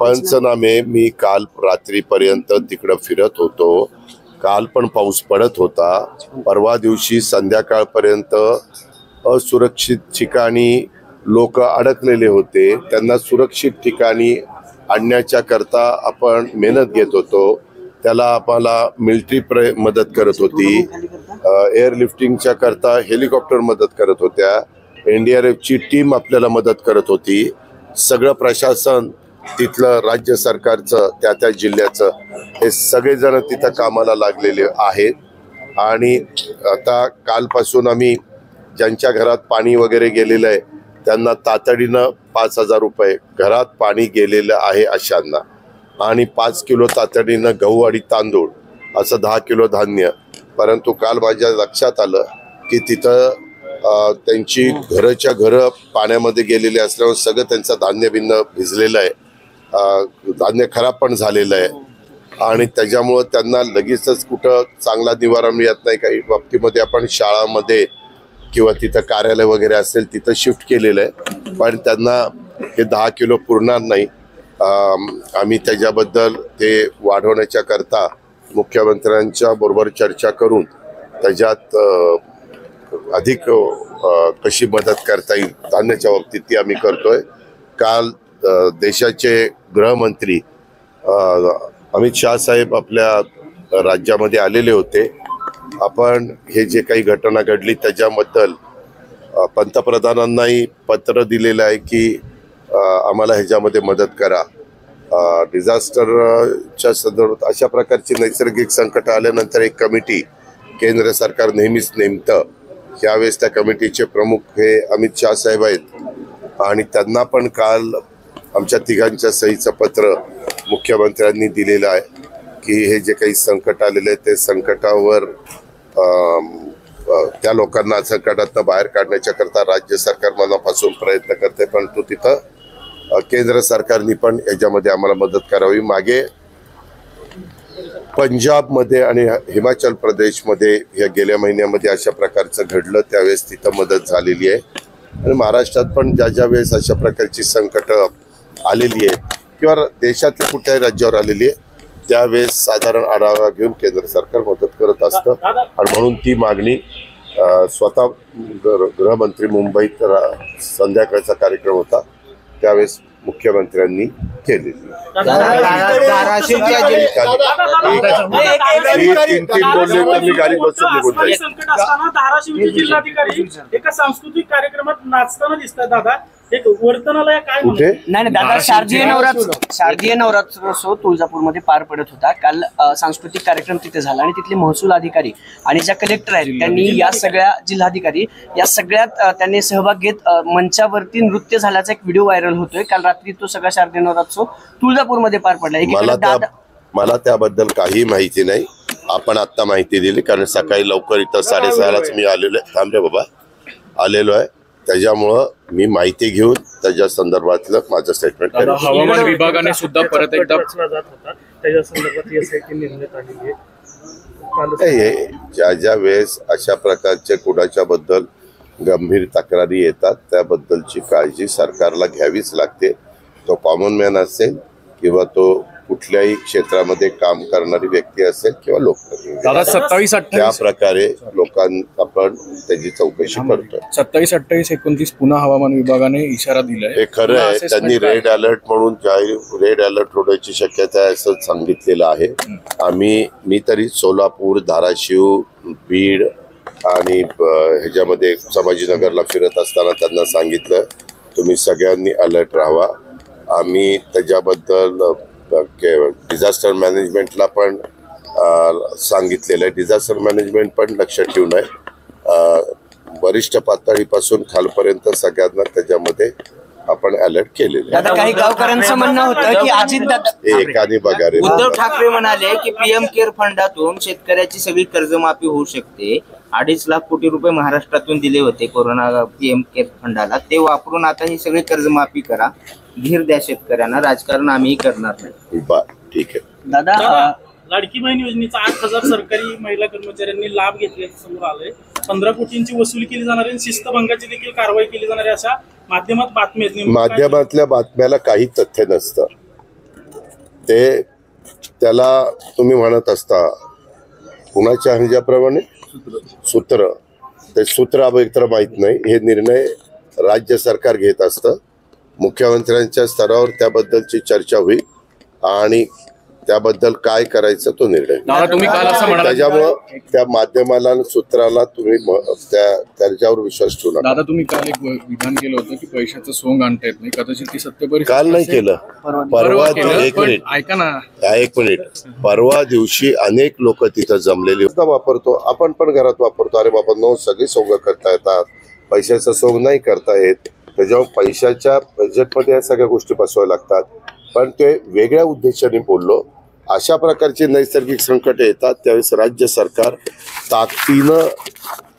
पंचनामे मी काल रात्रीपर्यंत तिकडं फिरत होतो. काल पण पाऊस पडत होता. परवा दिवशी संध्याकाळपर्यंत असुरक्षित ठिकाणी लोक अडकलेले होते. त्यांना सुरक्षित ठिकाणी आणण्याच्या करता आपण मेहनत घेत होतो. त्याला आम्हाला मिलिटरी मदत करत होती, एअरलिफ्टिंगच्या करता हेलिकॉप्टर मदत करत होत्या, NDRFची टीम आपल्याला मदत करत होती. सगळं प्रशासन तिथलं, राज्य सरकारचं, त्या जिल्ह्याचं, हे सगळेजण तिथं कामाला लागलेले आहेत. आणि आता कालपासून आम्ही ज्यांच्या घरात पाणी वगैरे गेलेलं आहे त्यांना तातडीनं 5,000 रुपये, घरात पाणी गेलेलं आहे अशांना, आणि 5 किलो तातडीनं गहू आणि तांदूळ, असं 10 किलो धान्य. परंतु काल माझ्या लक्षात आलं की तिथं त्यांची घरच्या घरं पाण्यामध्ये गेलेले असल्यामुळे सगळं त्यांचं धान्य भिन्न भिजलेलं आहे, धान्य खराब पण झालेलं आहे. आणि त्याच्यामुळं त्यांना लगेचच कुठं चांगला निवारा मिळत नाही. काही बाबतीमध्ये आपण शाळामध्ये किंवा तिथं कार्यालय वगैरे असेल तिथं शिफ्ट केलेलं आहे, पण त्यांना हे 10 किलो पुरणार नाही. आम्ही त्याच्याबद्दल ते वाढवण्याच्या करता मुख्यमंत्र्यांच्या बरोबर चर्चा करून त्याच्यात अधिक कशी मदत करता येईल धान्याच्या बाबतीत ती आम्ही करतोय. काल देशाचे गृहमंत्री अमित शाह साहेब आपल्या राज्यामध्ये आलेले होते. आपण हे जे काही घटना घडली त्याच्याबद्दल पंतप्रधानांनाही पत्र दिलेलं आहे की आम्हाला ह्याच्यामध्ये मदत करा. डिझास्टरच्या संदर्भात अशा प्रकारची नैसर्गिक संकट आल्यानंतर एक कमिटी केंद्र सरकार नेहमीच नेमतं. यावेळेस त्या कमिटीचे प्रमुख हे अमित शाह साहेब आहेत, आणि त्यांना पण काल आमच्या तिघांच्या सहीचं पत्र मुख्यमंत्र्यांनी दिलेलं आहे की हे जे काही संकट आलेलं आहे ते संकटावर त्या लोकांना संकटातनं बाहेर काढण्याच्या करता राज्य सरकार मनापासून प्रयत्न करते, पण तो तिथं केंद्र सरकारने पण याच्यामध्ये आम्हाला मदत करावी. मागे पंजाबमध्ये आणि हिमाचल प्रदेशमध्ये या गेल्या महिन्यामध्ये अशा प्रकारचं घडलं, त्यावेळेस तिथं मदत झालेली आहे. आणि महाराष्ट्रात पण ज्या वेळेस अशा प्रकारची संकट आलेली आहे किंवा देशातल्या कुठल्याही राज्यावर आलेली आहे त्यावेळेस साधारण आढावा घेऊन केंद्र सरकार मदत करत असतं. आणि म्हणून ती मागणी स्वतः गृहमंत्री मुंबईत संध्याकाळचा कार्यक्रम होता त्यावेळेस मुख्यमंत्र्यांनी केलेली. 3 बोलले तर मी गाडी बसून निघून जाईल. संकट असताना धाराशिवचे जिल्हाधिकारी एका सांस्कृतिक कार्यक्रमात नाचताना दिसतात. दादा एक वर्तनालय काय कुठे? नाही दादा, शारदीय नवरात्रोत्सव तुळजापूरमध्ये पार पडत होता. काल सांस्कृतिक कार्यक्रम तिथे झाला आणि तिथले महसूल अधिकारी आणि ज्या कलेक्टर आहेत त्यांनी या सगळ्या जिल्हाधिकारी या सगळ्यात त्यांनी सहभाग घेत मंचावरती नृत्य झाल्याचा एक व्हिडिओ व्हायरल होतोय. काल रात्री तो सगळा शारदीय नवरात्रोत्सव तुळजापूरमध्ये पार पडला. मला त्याबद्दल काही माहिती नाही. आपण आता माहिती दिली कारण सकाळी लवकर इथं 6:30लाच मी आलेलो आहे. थांबले बाबा, आलेलो आहे. त्याच्यामुळं मी माहिती घेऊन त्याच्या संदर्भातलं माझं स्टेटमेंट करेन. हवामान विभागाने सुद्धा परत एकदा ज्या वेळेस अशा प्रकारच्या कुणाच्या बद्दल गंभीर तक्रारी येतात त्याबद्दलची काळजी सरकारला घ्यावीच लागते. तो कॉमन मॅन असेल किंवा तो कुठल्याही क्षेत्रामध्ये काम करणारी व्यक्ती असेल किंवा लोकप्रतिनिधी, त्या प्रकारे लोकांना आपण त्याची चौकशी करतोय. 27, 28, 29 पुन्हा हवामान विभागाने इशारा दिलाय. हे खरं आहे. त्यांनी रेड अलर्ट म्हणून रेड अलर्ट होण्याची शक्यता आहे असं सांगितलेलं आहे. मी तरी सोलापूर, धाराशिव, बीड आणि ह्याच्यामध्ये संभाजीनगरला फिरत असताना त्यांना सांगितलं तुम्ही सगळ्यांनी अलर्ट राहावा. आम्ही त्याच्याबद्दल डिझास्टर मॅनेजमेंटला पण सांगितलेलं आहे. डिझास्टर मॅनेजमेंट पण लक्ष ठेवून आहे. वरिष्ठ पातळीपासून खालपर्यंत सगळ्यांना त्याच्यामध्ये आपण अलर्ट केलेले. काही गावकऱ्यांचं म्हणणं होतं की एकाने बघा रे, उद्धव ठाकरे म्हणाले की PM केअर फंडातून शेतकऱ्याची सगळी कर्जमाफी होऊ शकते. 2.5 लाख कोटी रुपये महाराष्ट्रातून दिले होते कोरोना PM केअर फंडाला, ते वापरून आता ही सगळी कर्जमाफी करा, धीर द्या शेतकऱ्यांना, राजकारण आम्ही करणार नाही. ठीक आहे दादा. लाडकी बहीण योजनेचा 8,000 सरकारी महिला कर्मचाऱ्यांनी लाभ घेतल्याचं समोर आलंय. 15 कोटींची वसुली केली जाणार आहे, शिस्तभंगाची देखील कारवाई केली जाणार आहे अशा माध्यमात बातम्या. माध्यमातल्या बातम्याला काही तथ्य नसतं. ते त्याला तुम्ही म्हणत असता कुणाच्या ह्याच्याप्रमाणे सूत्र, ते सूत्र एकतर माहीत नाही. हे निर्णय राज्य सरकार घेत असतं. मुख्यमंत्र्यांच्या स्तरावर त्याबद्दलची चर्चा होईल आणि त्याबद्दल काय करायचं तो निर्णय. दादा तुम्ही काल असं म्हणाला, त्याच्यामुळं त्या माध्यमाला आणि सूत्राला तुम्ही त्याच्यावर विश्वास ठेवू नका. दादा तुम्ही काल एक विधान केलं होतं की पैशाचं सोंग आणता येत नाही, कदाचित ती सत्य परिस्थिती काल नाही केलं, परवा. एक पण मिनिट, ऐका ना, एक मिनिट. परवा दिवशी अनेक लोक तिथं जमलेली वापरतो, आपण पण घरात वापरतो. अरे बाबा नो, सगळी सोंग करता येतात, पैशाचं सोंग नाही करता येत. त्याच्यावर पैशाच्या बजेटमध्ये या सगळ्या गोष्टी बसवायला लागतात. पण ते वेगळ्या उद्देशाने बोललो. अशा प्रकारची नैसर्गिक संकट येतात त्यावेळेस राज्य सरकार ताकदीनं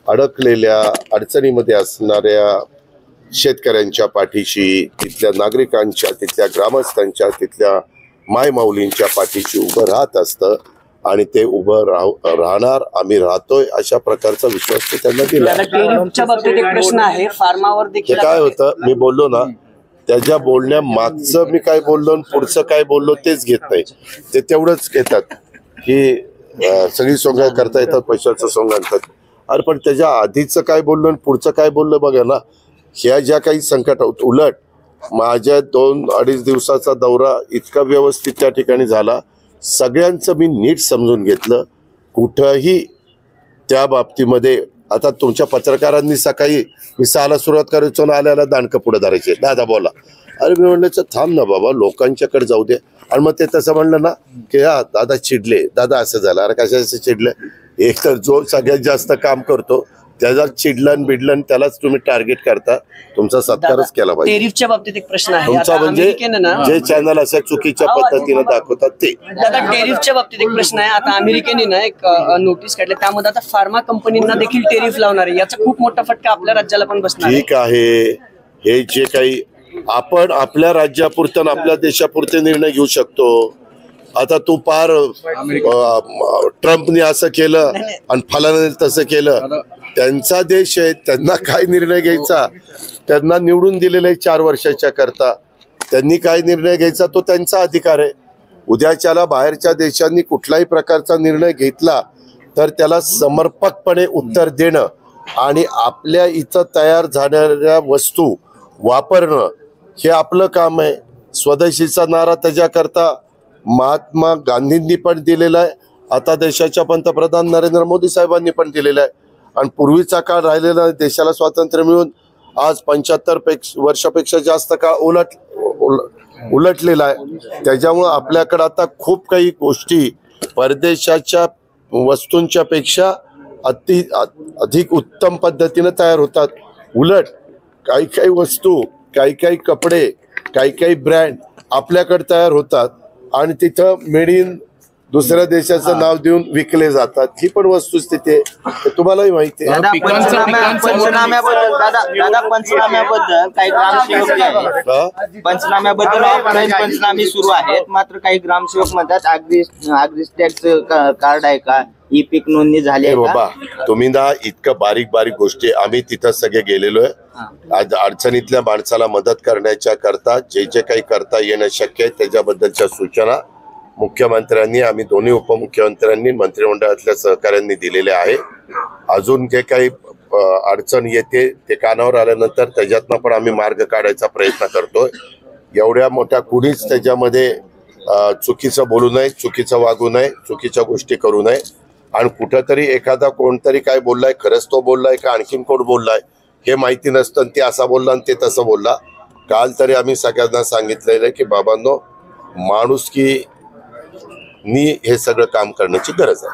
अडकलेल्या अडचणीमध्ये असणाऱ्या शेतकऱ्यांच्या पाठीशी, तिथल्या नागरिकांच्या, तिथल्या ग्रामस्थांच्या, तिथल्या मायमाऊलींच्या पाठीशी उभं राहत असतं आणि ते उभं राहणार. आम्ही राहतोय अशा प्रकारचा विश्वास ते त्यांना दिला. टेरिफच्या बाबतीत एक प्रश्न आहे, फार्मावर हे देखील काय होतं, मी बोललो ना, त्याच्या बोलण्या मागचं मी काय बोललो आणि पुढचं काय बोललो तेच घेत नाही. ते तेवढंच घेतात की सगळी सोंग करता येतात, पैशाचं सोंग आणतात. अरे पण त्याच्या आधीचं काय बोललो आणि पुढचं काय बोललं बघा ना. ह्या ज्या काही संकट होत, उलट माझ्या 2-2.5 दिवसाचा दौरा इतका व्यवस्थित त्या ठिकाणी झाला. सगळ्यांचं मी नीट समजून घेतलं. कुठंही त्या बाबतीमध्ये आता तुमच्या पत्रकारांनी सकाळी मी 6ला सुरुवात करायचो ना, आल्याला दांडकं पुढे धरायचे, दादा बोला. अरे मी म्हणलं थांब ना बाबा, लोकांच्याकडे जाऊ दे. आणि मग ते तसं म्हणलं ना की हा दादा चिडले, दादा असं झालं. अरे कशाचं चिडलं? एक तर जो सगळ्यात जास्त काम करतो त्याचा चिडलन बिडलन त्यालाच तुम्ही टार्गेट करता. तुमचा सत्कारच केला पाहिजे. टेरिफच्या बाबतीत एक प्रश्न आहे, तुमचा म्हणजे जे चॅनल अशा चुकीच्या पद्धतीने दाखवतात ते. दादा टेरिफच्या बाबतीत एक प्रश्न आहे. आता अमेरिकेने ना एक नोटीस काढली, त्यामध्ये आता फार्मा कंपनींना देखील टेरिफ लावणार आहे. याचा खूप मोठा फटका आपल्या राज्याला पण बसणार आहे. ठीक आहे, हे जे काही आपण आपल्या राज्यापुरतं आपल्या देशापुरते निर्णय घेऊ शकतो. आता तू पार ट्रम्पने असं केलं आणि फलाने तसं केलं. त्यांचा देश आहे, त्यांना काय निर्णय घ्यायचा, त्यांना निवडून दिलेलं आहे 4 वर्षाच्या करता. त्यांनी काय निर्णय घ्यायचा तो त्यांचा अधिकार आहे. उद्याच्याला बाहेरच्या देशांनी कुठलाही प्रकारचा निर्णय घेतला तर त्याला समर्पकपणे उत्तर देणं आणि आपल्या इथं तयार झालेल्या वस्तू वापरणं हे आपलं काम आहे. स्वदेशीचा नारा त्याच्याकरता महात्मा गांधींनी पण दिलेला आहे, आता देशाच्या पंतप्रधान नरेंद्र मोदी साहेबांनी पण दिलेला आहे. आणि पूर्वीचा काळ राहिलेला देशाला स्वातंत्र्य मिळून आज 75 वर्षापेक्षा जास्त काळ उलटलेला आहे. त्याच्यामुळं आपल्याकडं आता खूप काही गोष्टी परदेशाच्या वस्तूंच्या पेक्षा अधिक उत्तम पद्धतीने तयार होतात. उलट काही काही वस्तू, काही काही कपडे, काही काही ब्रँड आपल्याकडे तयार होतात आणि तिथं मेड इन दुसऱ्या देशाचं नाव देऊन विकले जातात. ही पण वस्तुस्थिती आहे, तुम्हालाही माहिती आहे. पंचनाम्याबद्दल काही ग्रामसेवक जे आहेत, पंचनाम्याबद्दल ऑफलाईन पंचनामे सुरू आहेत. मात्र काही ग्रामसेवक म्हणतात अग्रिस्टॅक्स कार्ड आहे का, ई पीक नोंदणी झाली आहे बाबा. तुम्ही ना इतकं बारीक बारीक गोष्टी, आम्ही तिथं सगळे गेलेलो आहे. आज अडचणीतल्या माणसाला मदत करण्याच्या करता जे जे काही करता येणं शक्य आहे त्याच्याबद्दलच्या सूचना मुख्यमंत्र्यांनी, आम्ही दोन्ही उपमुख्यमंत्र्यांनी, मंत्रिमंडळातल्या सहकाऱ्यांनी दिलेल्या आहे. अजून जे काही अडचण येते ते कानावर आल्यानंतर त्याच्यातनं पण आम्ही मार्ग काढायचा प्रयत्न करतोय. एवढ्या मोठ्या कुणीच त्याच्यामध्ये चुकीचं बोलू नये, चुकीचं वागू नये, चुकीच्या गोष्टी करू नये. आणि कुठंतरी एखादा कोणतरी काय बोललाय, खरंच तो बोललाय का आणखीन कोण बोललाय हे माहिती नसतं. ते असा बोलला आणि ते तसं बोलला. काल तरी आम्ही सगळ्यांना सांगितलेलं की बाबांनो, माणुसकीनी हे सगळं काम करण्याची गरज आहे.